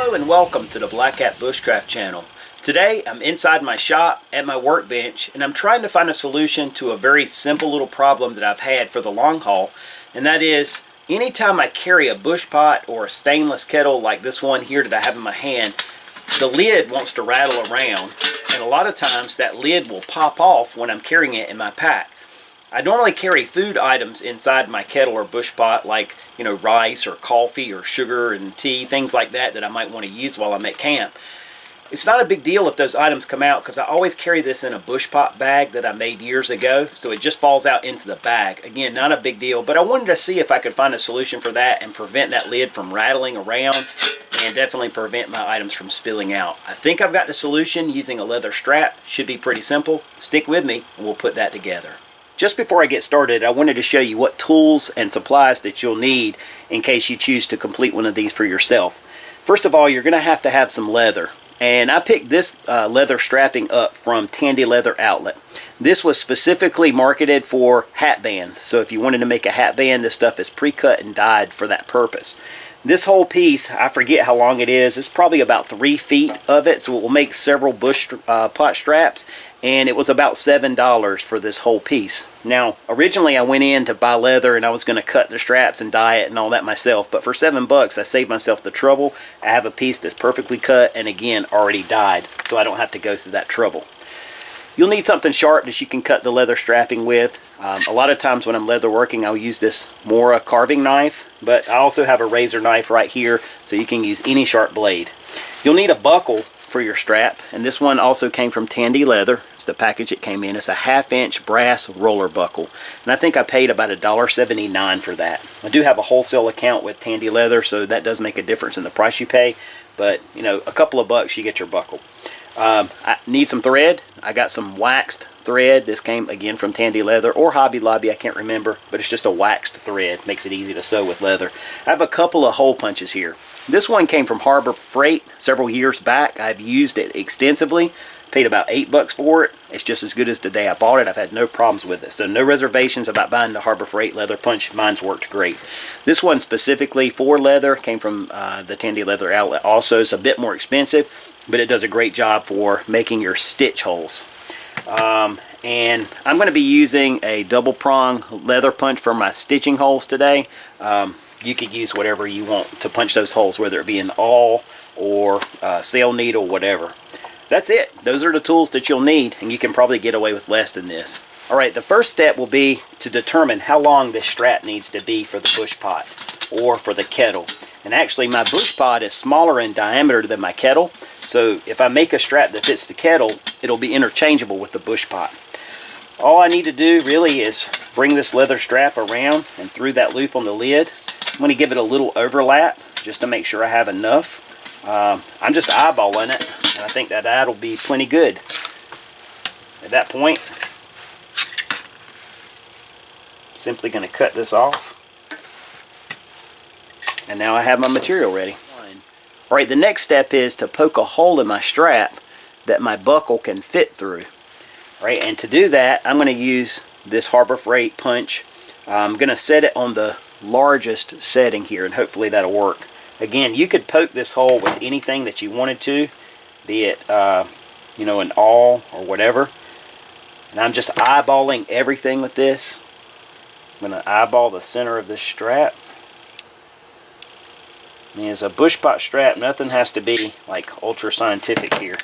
Hello and welcome to the Black Cat Bushcraft channel. Today I'm inside my shop at my workbench and I'm trying to find a solution to a very simple little problem that I've had for the long haul, and that is anytime I carry a bush pot or a stainless kettle like this one here that I have in my hand, the lid wants to rattle around, and a lot of times that lid will pop off when I'm carrying it in my pack. I normally carry food items inside my kettle or bush pot, like rice or coffee or sugar and tea, things like that that I might want to use while I'm at camp. It's not a big deal if those items come out because I always carry this in a bush pot bag that I made years ago, so it just falls out into the bag. Again, not a big deal, but I wanted to see if I could find a solution for that and prevent that lid from rattling around and definitely prevent my items from spilling out. I think I've got the solution using a leather strap. Should be pretty simple. Stick with me and we'll put that together. Just before I get started, I wanted to show you what tools and supplies that you'll need in case you choose to complete one of these for yourself. First of all, you're going to have some leather. And I picked this leather strapping up from Tandy Leather Outlet. This was specifically marketed for hat bands. So if you wanted to make a hat band, this stuff is pre-cut and dyed for that purpose. This whole piece, I forget how long it is. It's probably about 3 feet of it. So it will make several bush pot straps. And it was about $7 for this whole piece. Now, originally I went in to buy leather and I was going to cut the straps and dye it and all that myself. But for $7, I saved myself the trouble. I have a piece that's perfectly cut and again already dyed, so I don't have to go through that trouble. You'll need something sharp that you can cut the leather strapping with. A lot of times when I'm leather working, I'll use this Mora carving knife, but I also have a razor knife right here, so you can use any sharp blade. You'll need a buckle for your strap, and this one also came from Tandy Leather. It's the package it came in. It's a 1/2-inch brass roller buckle, and I think I paid about $1.79 for that. I do have a wholesale account with Tandy Leather, so that does make a difference in the price you pay, but a couple of bucks you get your buckle. I need some thread. I got some waxed thread. This came again from Tandy Leather or Hobby Lobby, I can't remember, but it's just a waxed thread. Makes it easy to sew with leather. I have a couple of hole punches here. This one came from Harbor Freight several years back. I've used it extensively. Paid about $8 for it. It's just as good as the day I bought it. I've had no problems with it. So no reservations about buying the Harbor Freight leather punch. Mine's worked great. This one specifically for leather came from the Tandy Leather Outlet also. It's a bit more expensive, but it does a great job for making your stitch holes. And I'm going to be using a double prong leather punch for my stitching holes today. You could use whatever you want to punch those holes, whether it be an awl or sail needle, whatever. That's it. Those are the tools that you'll need, and you can probably get away with less than this. Alright, the first step will be to determine how long this strap needs to be for the bush pot or for the kettle. And actually my bush pot is smaller in diameter than my kettle, so if I make a strap that fits the kettle, it'll be interchangeable with the bush pot. All I need to do really is bring this leather strap around and through that loop on the lid. I'm going to give it a little overlap just to make sure I have enough. I'm just eyeballing it, and I think that'll be plenty good. At that point, simply going to cut this off. And now I have my material ready. Alright, the next step is to poke a hole in my strap that my buckle can fit through. Alright, and to do that, I'm going to use this Harbor Freight punch. I'm going to set it on the largest setting here, and hopefully that'll work. Again, you could poke this hole with anything that you wanted to, be it an awl or whatever. And I'm just eyeballing everything with this. I'm going to eyeball the center of this strap. I mean, as a bush pot strap, nothing has to be like ultra scientific here.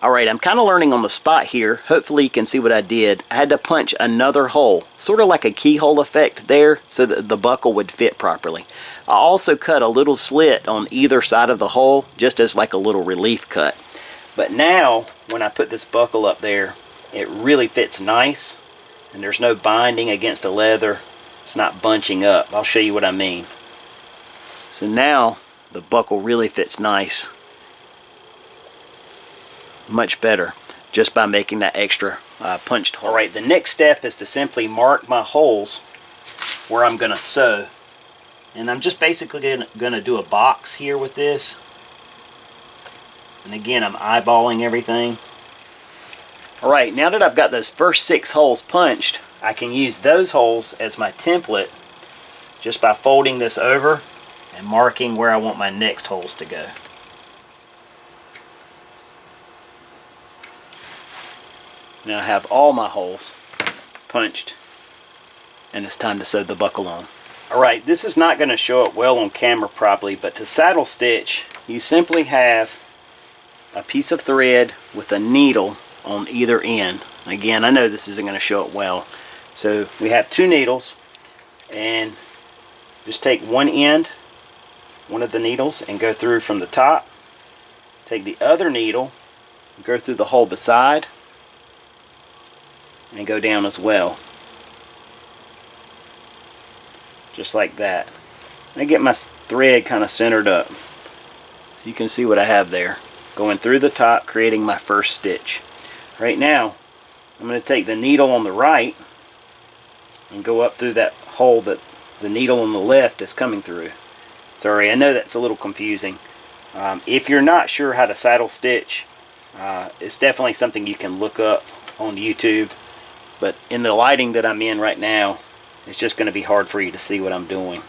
Alright, I'm kind of learning on the spot here. Hopefully you can see what I did. I had to punch another hole, sort of like a keyhole effect there, so that the buckle would fit properly. I also cut a little slit on either side of the hole, just as like a little relief cut. But now, when I put this buckle up there, it really fits nice, and there's no binding against the leather. It's not bunching up. I'll show you what I mean. So now, the buckle really fits nice. Much better just by making that extra punched hole. Alright, the next step is to simply mark my holes where I'm going to sew. And I'm just basically going to do a box here with this. And again, I'm eyeballing everything. Alright, now that I've got those first 6 holes punched, I can use those holes as my template just by folding this over and marking where I want my next holes to go. Now I have all my holes punched, and it's time to sew the buckle on. Alright, this is not going to show up well on camera probably, but to saddle stitch, you simply have a piece of thread with a needle on either end. Again, I know this isn't going to show up well. So we have 2 needles, and just take one end, one of the needles, and go through from the top. Take the other needle, go through the hole beside, and go down as well. Just like that. And I get my thread kind of centered up. So you can see what I have there. Going through the top, creating my first stitch. Right now, I'm going to take the needle on the right and go up through that hole that the needle on the left is coming through. Sorry, I know that's a little confusing. If you're not sure how to saddle stitch, it's definitely something you can look up on YouTube. But in the lighting that I'm in right now, it's just going to be hard for you to see what I'm doing.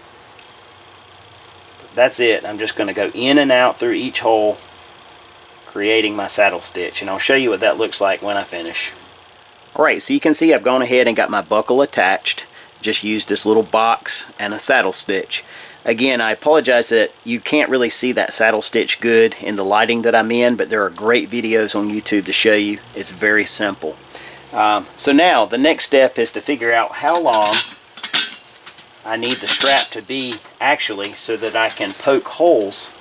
But that's it. I'm just going to go in and out through each hole, creating my saddle stitch, and I'll show you what that looks like when I finish. Alright, so you can see I've gone ahead and got my buckle attached. Just used this little box and a saddle stitch. Again, I apologize that you can't really see that saddle stitch good in the lighting that I'm in, but there are great videos on YouTube to show you. It's very simple. So now the next step is to figure out how long I need the strap to be actually, so that I can poke holes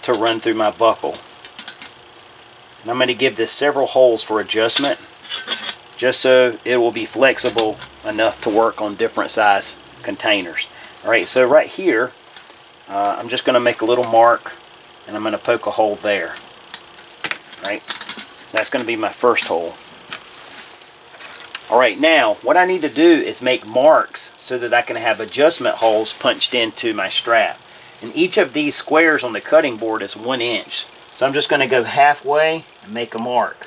to run through my buckle. And I'm going to give this several holes for adjustment, just so it will be flexible enough to work on different size containers. Alright, so right here, I'm just going to make a little mark, and I'm going to poke a hole there. Right, that's going to be my first hole. Alright, now what I need to do is make marks so that I can have adjustment holes punched into my strap. And each of these squares on the cutting board is 1 inch. So I'm just going to go halfway and make a mark.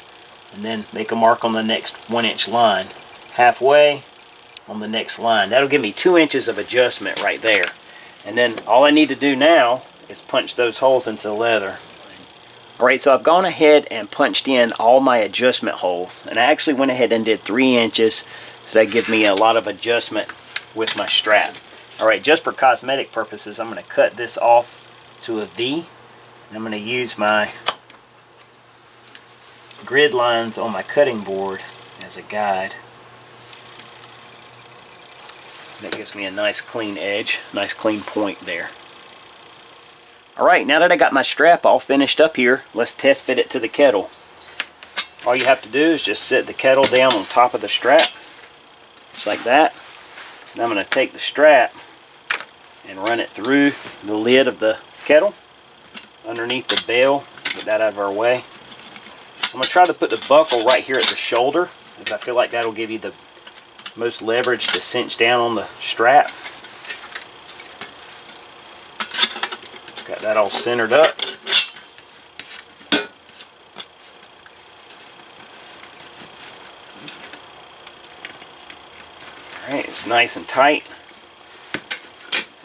And then make a mark on the next 1 inch line. Halfway on the next line. That'll give me 2 inches of adjustment right there. And then all I need to do now is punch those holes into the leather. Alright, so I've gone ahead and punched in all my adjustment holes. And I actually went ahead and did 3 inches, so that gives me a lot of adjustment with my strap. Alright, just for cosmetic purposes, I'm going to cut this off to a V. And I'm going to use my grid lines on my cutting board as a guide. That gives me a nice clean edge, nice clean point there. Alright, now that I got my strap all finished up here, let's test fit it to the kettle. All you have to do is just set the kettle down on top of the strap, just like that. And I'm going to take the strap and run it through the lid of the kettle, underneath the bell, get that out of our way. I'm going to try to put the buckle right here at the shoulder, as I feel like that'll give you the most leverage to cinch down on the strap. Got that all centered up. Alright, it's nice and tight.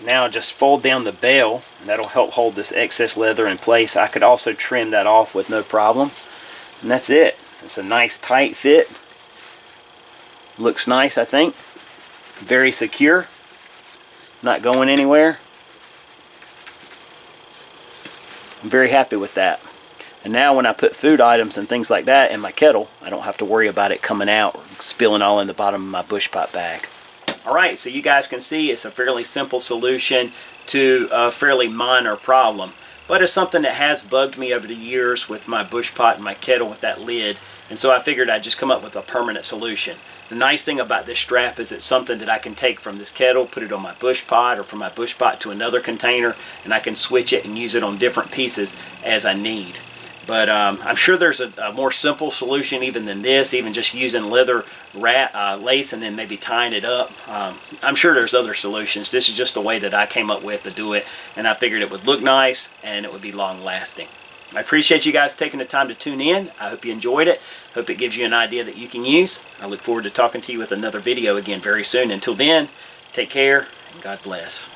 Now just fold down the bell, and that'll help hold this excess leather in place. I could also trim that off with no problem. And that's it. It's a nice tight fit. Looks nice, I think. Very secure. Not going anywhere. I'm very happy with that. And now when I put food items and things like that in my kettle, I don't have to worry about it coming out or spilling all in the bottom of my bush pot bag. Alright, so you guys can see it's a fairly simple solution to a fairly minor problem. But it's something that has bugged me over the years with my bush pot and my kettle with that lid. And so I figured I'd just come up with a permanent solution. The nice thing about this strap is it's something that I can take from this kettle, put it on my bush pot, or from my bush pot to another container, and I can switch it and use it on different pieces as I need. But I'm sure there's a more simple solution even than this, even just using leather lace and then maybe tying it up. I'm sure there's other solutions. This is just the way that I came up with to do it, and I figured it would look nice and it would be long lasting. I appreciate you guys taking the time to tune in. I hope you enjoyed it. Hope it gives you an idea that you can use. I look forward to talking to you with another video again very soon. Until then, take care and God bless.